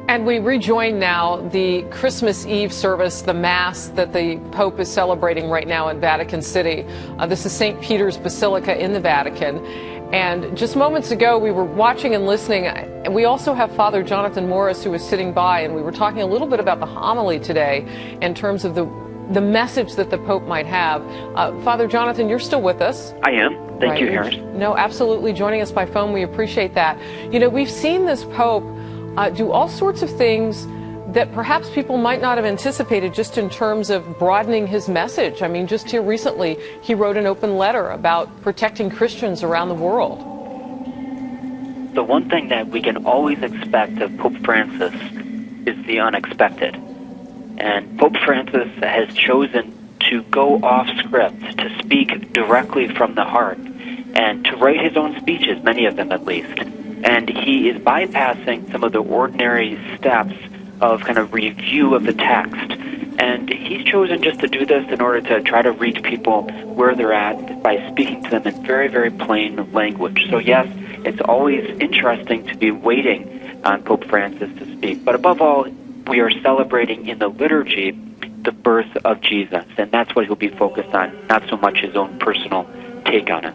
And we rejoin now the Christmas Eve service, the Mass that the Pope is celebrating right now in Vatican City. This is St. Peter's Basilica in the Vatican. And just moments ago, we were watching and listening. And we also have Father Jonathan Morris, who was sitting by, and we were talking a little bit about the homily today in terms of the message that the Pope might have. Father Jonathan, you're still with us. I am. Thank you, Harris. No, absolutely. Joining us by phone, we appreciate that. You know, we've seen this Pope do all sorts of things that perhaps people might not have anticipated, just in terms of broadening his message. I mean, just here recently, he wrote an open letter about protecting Christians around the world. The one thing that we can always expect of Pope Francis is the unexpected. And Pope Francis has chosen to go off script, to speak directly from the heart, and to write his own speeches, many of them at least. And he is bypassing some of the ordinary steps of kind of review of the text. And he's chosen just to do this in order to try to reach people where they're at by speaking to them in very, very plain language. So yes, it's always interesting to be waiting on Pope Francis to speak. But above all, we are celebrating in the liturgy the birth of Jesus. And that's what he'll be focused on, not so much his own personal take on it.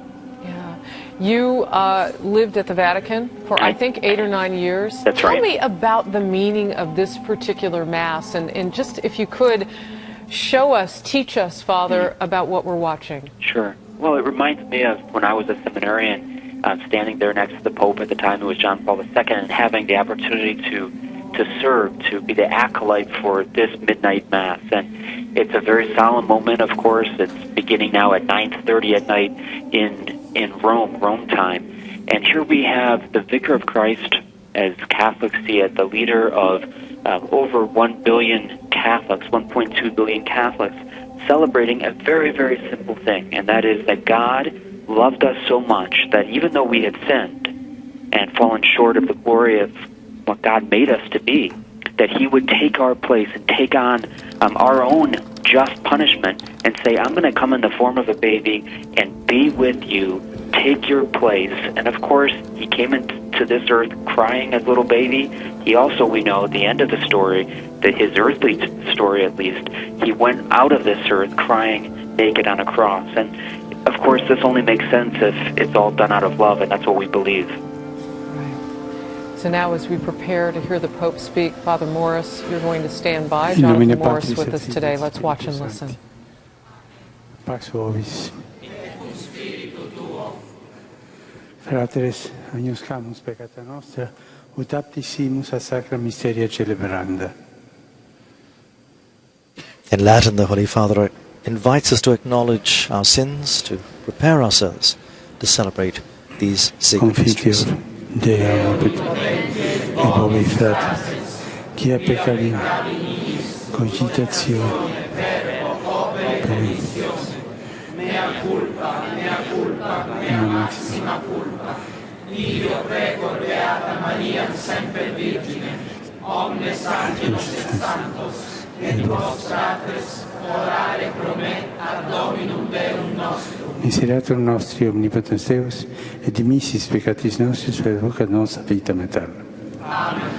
You lived at the Vatican for, I think, 8 or 9 years. That's right. Tell me about the meaning of this particular Mass, and just, if you could, show us, teach us, Father, about what we're watching. Sure. Well, it reminds me of when I was a seminarian, standing there next to the Pope at the time, it was John Paul II, and having the opportunity to serve, to be the acolyte for this midnight Mass. And it's a very solemn moment, of course. It's beginning now at 9:30 at night in Rome time. And here we have the Vicar of Christ, as Catholics see it, the leader of over 1 billion Catholics, 1.2 billion Catholics, celebrating a very, very simple thing, and that is that God loved us so much that even though we had sinned and fallen short of the glory of what God made us to be, that he would take our place and take on our own just punishment and say, I'm going to come in the form of a baby and be with you, take your place. And of course, he came into this earth crying as a little baby. He also, we know, at the end of the story, that his earthly story at least, he went out of this earth crying naked on a cross. And of course, this only makes sense if it's all done out of love, and that's what we believe. So now, as we prepare to hear the Pope speak, Father Morris, you're going to stand by. Jonathan Morris with us today. Let's watch and listen. Pax vobis. Fratres, agnoscamus peccata nostra, ut aptissimus a sacra mysteria celebranda. In Latin, the Holy Father invites us to acknowledge our sins, to prepare ourselves to celebrate these sacred mysteries. Dei omnipotens, et bovi fratres, quia peccavi, cogitazione, mea culpa, maxima culpa. Io prego Beata Maria, semper Virgine, omnes angelos et santos, et vos fratres, orare pro me ad Dominum Deum nostrum. Miserator nostri omnipotens Deus, et dimissis peccatis nostris, per vocat nostra vitam aeterna. Amen.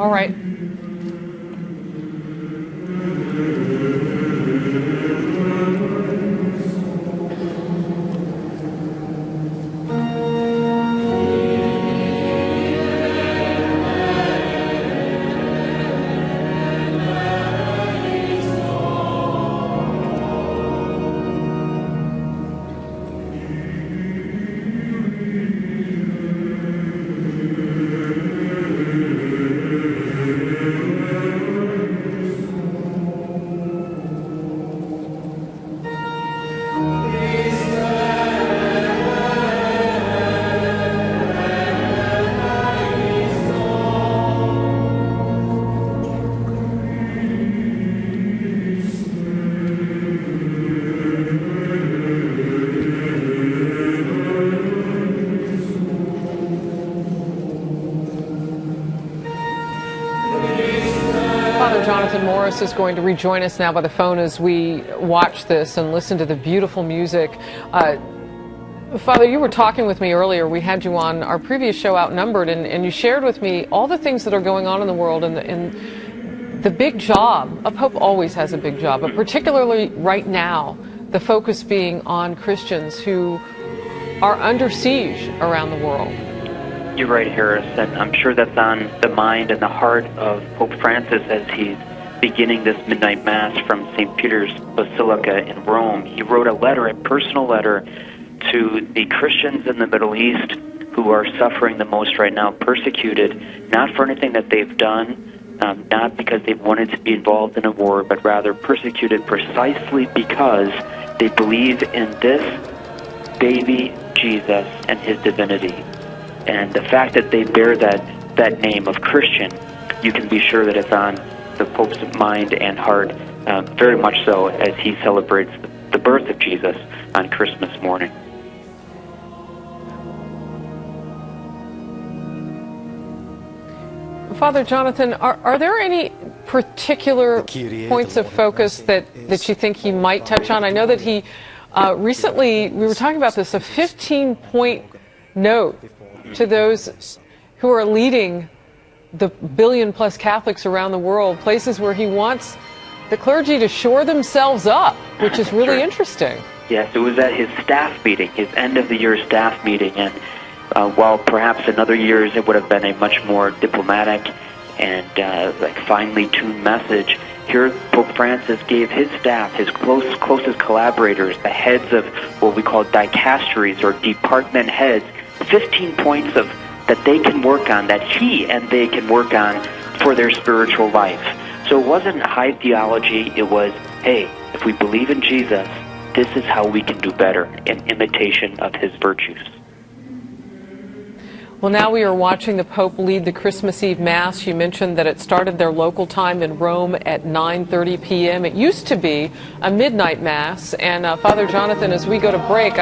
All right. Morris is going to rejoin us now by the phone as we watch this and listen to the beautiful music. Father, you were talking with me earlier. We had you on our previous show, Outnumbered, and you shared with me all the things that are going on in the world and the big job. A pope always has a big job, but particularly right now, the focus being on Christians who are under siege around the world. You're right, Harris, and I'm sure that's on the mind and the heart of Pope Francis as he's beginning this midnight mass from St. Peter's Basilica in Rome. He wrote a personal letter to the Christians in the Middle East who are suffering the most right now, persecuted, not for anything that they've done, not because they wanted to be involved in a war, but rather persecuted precisely because they believe in this baby Jesus and his divinity. And the fact that they bear that name of Christian, you can be sure that it's on the Pope's mind and heart, very much so, as he celebrates the birth of Jesus on Christmas morning. Father Jonathan, are there any particular points of focus that you think he might touch on? I know that he recently, we were talking about this, a 15-point note to those who are leading the billion-plus Catholics around the world, places where he wants the clergy to shore themselves up, which is really interesting. Yes, it was at his staff meeting, his end-of-the-year staff meeting, and while perhaps in other years it would have been a much more diplomatic and finely tuned message, here Pope Francis gave his staff, his closest collaborators, the heads of what we call dicasteries or department heads, 15 points that they can work on, that he and they can work on for their spiritual life. So it wasn't high theology, it was, hey, if we believe in Jesus, this is how we can do better in imitation of his virtues. Well, now we are watching the Pope lead the Christmas Eve Mass. You mentioned that it started their local time in Rome at 9:30 p.m. It used to be a midnight Mass. And Father Jonathan, as we go to break,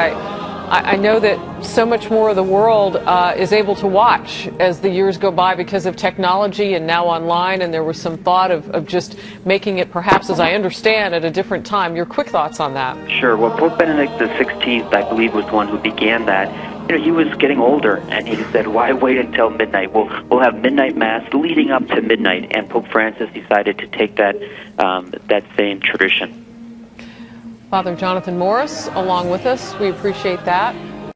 I know that so much more of the world is able to watch as the years go by because of technology and now online, and there was some thought of just making it perhaps, as I understand, at a different time. Your quick thoughts on that? Sure. Well, Pope Benedict XVI, I believe, was the one who began that. You know, he was getting older, and he said, why wait until midnight? We'll have midnight Mass leading up to midnight, and Pope Francis decided to take that same tradition. Father Jonathan Morris, along with us. We appreciate that.